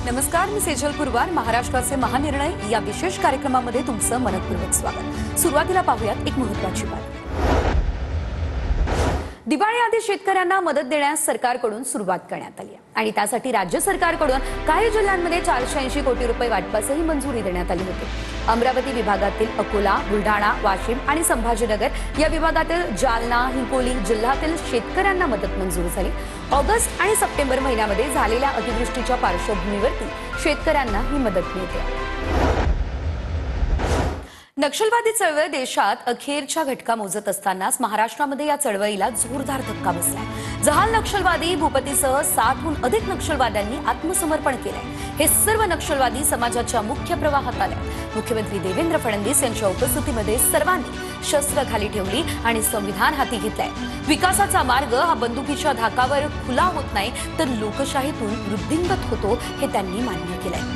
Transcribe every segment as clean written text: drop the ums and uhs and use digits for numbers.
नमस्कार, मी सेजल पुरवार. महाराष्ट्राचे महानिर्णय या विशेष कार्यक्रमामध्ये तुमचं मनपूर्वक स्वागत. सुरुवातीला पाहूयात एक महत्त्वाची बातमी. दिवाळीआधी शेतकऱ्यांना मदत देण्यास सरकारकडून सुरुवात करण्यात आली आहे आणि त्यासाठी राज्य सरकारकडून काही जिल्ह्यांमध्ये 480 कोटी रुपये वाटपासही मंजुरी देण्यात आली होती. अमरावती विभागातील अकोला, बुलढाणा, वाशिम आणि संभाजीनगर या विभागातील जालना, हिंगोली जिल्ह्यातील शेतकऱ्यांना मदत मंजूर झाली. ऑगस्ट आणि सप्टेंबर महिन्यामध्ये झालेल्या अतिवृष्टीच्या पार्श्वभूमीवरती शेतकऱ्यांना ही मदत मिळते. नक्षलवादी चळवळ देशात अखेरच्या घटका मोजत असतानाच महाराष्ट्रामध्ये या चळवळीला जोरदार धक्का बसलाय. जहाल नक्षलवादी भूपतीसह 60हून अधिक नक्षलवाद्यांनी आत्मसमर्पण केलंय. हे सर्व नक्षलवादी समाजाच्या मुख्य प्रवाहात आले. मुख्यमंत्री देवेंद्र फडणवीस यांच्या उपस्थितीमध्ये सर्वांनी शस्त्र खाली ठेवली आणि संविधान हाती घेतलंय. विकासाचा मार्ग हा बंदुकीच्या धाकावर खुला होत नाही तर लोकशाहीतून वृद्धिंगत होतो हे त्यांनी मान्य केलंय.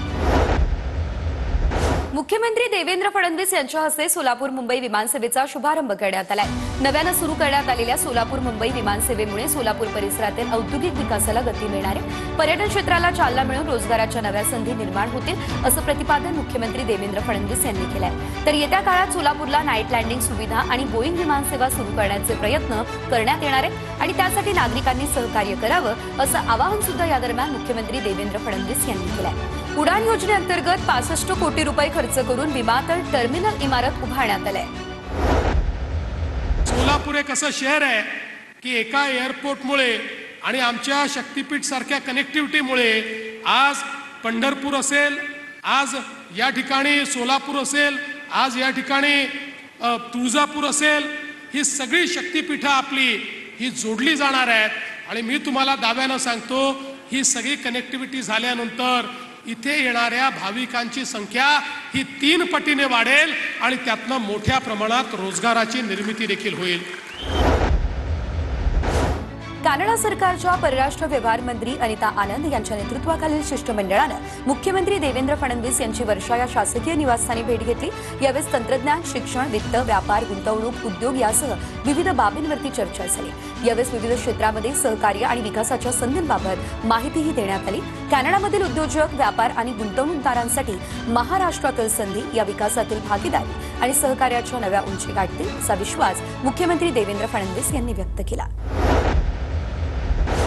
मुख्यमंत्री देवेंद्र फडणवीस यांच्या हस्ते सोलापूर मुंबई विमानसेवेचा शुभारंभ करण्यात आलाय. नव्यानं सुरू करण्यात आलेल्या सोलापूर मुंबई विमानसेवेमुळे सोलापूर परिसरातील औद्योगिक विकासाला गती मिळणार आहे. पर्यटन क्षेत्राला चालना मिळून रोजगाराच्या नव्या संधी निर्माण होतील असं प्रतिपादन मुख्यमंत्री देवेंद्र फडणवीस यांनी केलंय. तर येत्या काळात सोलापूरला नाईट लँडिंग सुविधा आणि बोईंग विमानसेवा सुरू करण्याचे प्रयत्न करण्यात येणार आहेत आणि त्यासाठी नागरिकांनी सहकार्य करावं असं आवाहन सुद्धा या दरम्यान मुख्यमंत्री देवेंद्र फडणवीस यांनी केलंय. उडान योजनेअंतर्गत 65 कोटी रुपये खर्च करून विमानतळ टर्मिनल इमारत उभारण्यात आली आहे. सोलापूर एक असं शहर आहे की एका एअरपोर्टमुळे आणि आमच्या शक्तीपीठ सारख्या कनेक्टिव्हिटीमुळे आज पंढरपूर असेल, आज या ठिकाणी सोलापूर असेल, आज या ठिकाणी तुळजापूर असेल, ही सगळी शक्तीपीठं आपली ही जोडली जाणार आहेत आणि मी तुम्हाला दाव्यानं सांगतो ही सगळी कनेक्टिव्हिटी झाल्यानंतर इथे येणाऱ्या भाविकांची संख्या ही 3 पटीने वाढेल आणि त्यातनं मोठ्या प्रमाणात रोजगाराची निर्मिती देखील होईल. कॅनडा सरकारच्या परराष्ट्र व्यवहार मंत्री अनिता आनंद यांच्या नेतृत्वाखालील शिष्टमंडळानं मुख्यमंत्री देवेंद्र फडणवीस यांची वर्षा या शासकीय निवासस्थानी भेट घेतली. यावेळी तंत्रज्ञान, शिक्षण, वित्त, व्यापार, गुंतवणूक, उद्योग यासह विविध बाबींवरती चर्चा झाली. यावेळी विविध क्षेत्रामध्ये सहकार्य आणि विकासाच्या संधींबाबत माहितीही देण्यात आली. कॅनडामधील उद्योजक, व्यापार आणि गुंतवणूकदारांसाठी महाराष्ट्रातील संधी, या विकासातील भागीदारी आणि सहकार्याच्या नव्या उंची गाठतील असा विश्वास मुख्यमंत्री देवेंद्र फडणवीस यांनी व्यक्त केला.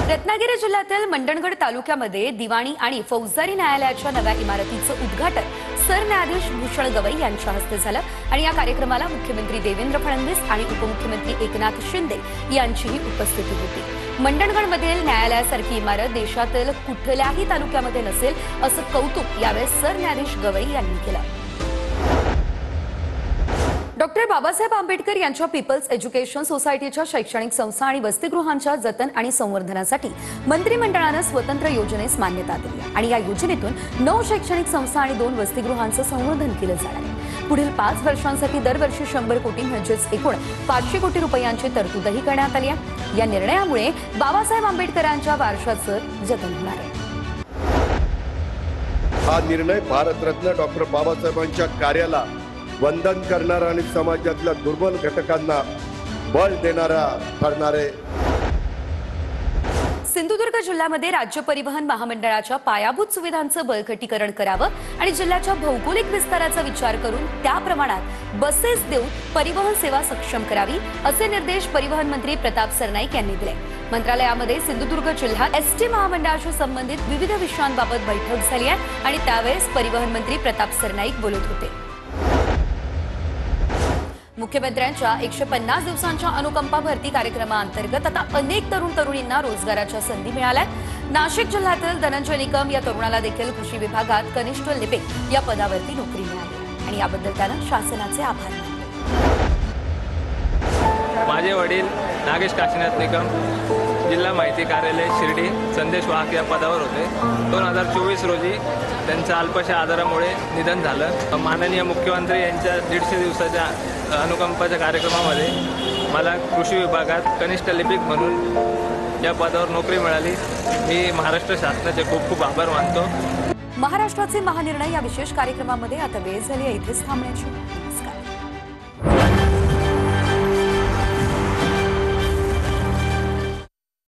रत्नागिरी जिल्ह्यातील मंडणगड तालुक्यामध्ये दिवाणी आणि फौजदारी न्यायालयाच्या नव्या इमारतीचं उद्घाटन सरन्यायाधीश भूषण गवई यांच्या हस्ते झालं आणि या कार्यक्रमाला मुख्यमंत्री देवेंद्र फडणवीस आणि उपमुख्यमंत्री एकनाथ शिंदे यांचीही उपस्थिती होती. मंडणगडमधील न्यायालयासारखी इमारत देशातील कुठल्याही तालुक्यामध्ये नसेल असं कौतुक यावेळी सरन्यायाधीश गवई यांनी केलं. डॉक्टर बाबासाहेब आंबेडकर यांच्या पीपल्स एज्युकेशन सोसायटीच्या शैक्षणिक संस्था आणि वसतिगृहांच्या जतन आणि संवर्धनासाठी मंत्रिमंडळानं स्वतंत्र योजनेस मान्यता दिली आणि या योजनेतून 9 शैक्षणिक संस्था आणि 2 वसतिगृहांचं संवर्धन केलं जाणार आहे. पुढील 5 वर्षांसाठी दरवर्षी 100 कोटी म्हणजेच एकूण 500 कोटी रुपयांची तरतूदही करण्यात आली आहे. या निर्णयामुळे बाबासाहेब आंबेडकरांच्या वारशाचं जतन होणार आहे. हा निर्णय भारतरत्न डॉक्टर बाबासाहेबांच्या कार्याला वंदन करणारा आणि समाजातल्या दुर्बल घटकांना बळ देणारा ठरणार आहे. सिंधुदुर्ग जिल्ह्यामध्ये राज्य परिवहन महामंडळाच्या पायाभूत सुविधांचं बळकटीकरण करावं आणि जिल्ह्याच्या भौगोलिक विस्ताराचा विचार करून त्या प्रमाणात बसेस देऊन परिवहन सेवा सक्षम करावी असे निर्देश परिवहन मंत्री प्रताप सरनाईक यांनी दिले. मंत्रालयामध्ये सिंधुदुर्ग जिल्हा एसटी महामंडळाशी संबंधित विविध विषयांबाबत बैठक झाली आहे आणि त्यावेळेस परिवहन मंत्री प्रताप सरनाईक बोलत होते. मुख्यमंत्र्यांच्या 150 दिवसांच्या अनुकंपा भरती कार्यक्रमाअंतर्गत आता अनेक तरुण तरुणींना रोजगाराच्या संधी मिळाल्यात. नाशिक जिल्ह्यातील धनंजय निकम या तरुणाला देखील कृषी विभागात कनिष्ठ लिपिक या पदावरती नोकरी मिळाली आणि याबद्दल त्यानं शासनाचे आभार मानले. माझे वडील नागेश काशीनाथ निकम जिल्हा माहिती कार्यालय शिर्डी संदेश वाहक या पदावर होते. 2024 रोजी त्यांच्या अल्पशा आजारामुळे निधन झालं. माननीय मुख्यमंत्री यांच्या 150 दिवसाच्या अनुकंपाच्या कार्यक्रमामध्ये मला कृषी विभागात कनिष्ठ लिपिक म्हणून या पदावर नोकरी मिळाली. मी महाराष्ट्र शासनाचे खूप खूप आभार मानतो. महाराष्ट्राचे महानिर्णय या विशेष कार्यक्रमामध्ये आता वेळ झाली आहे इथेच थांबण्याची.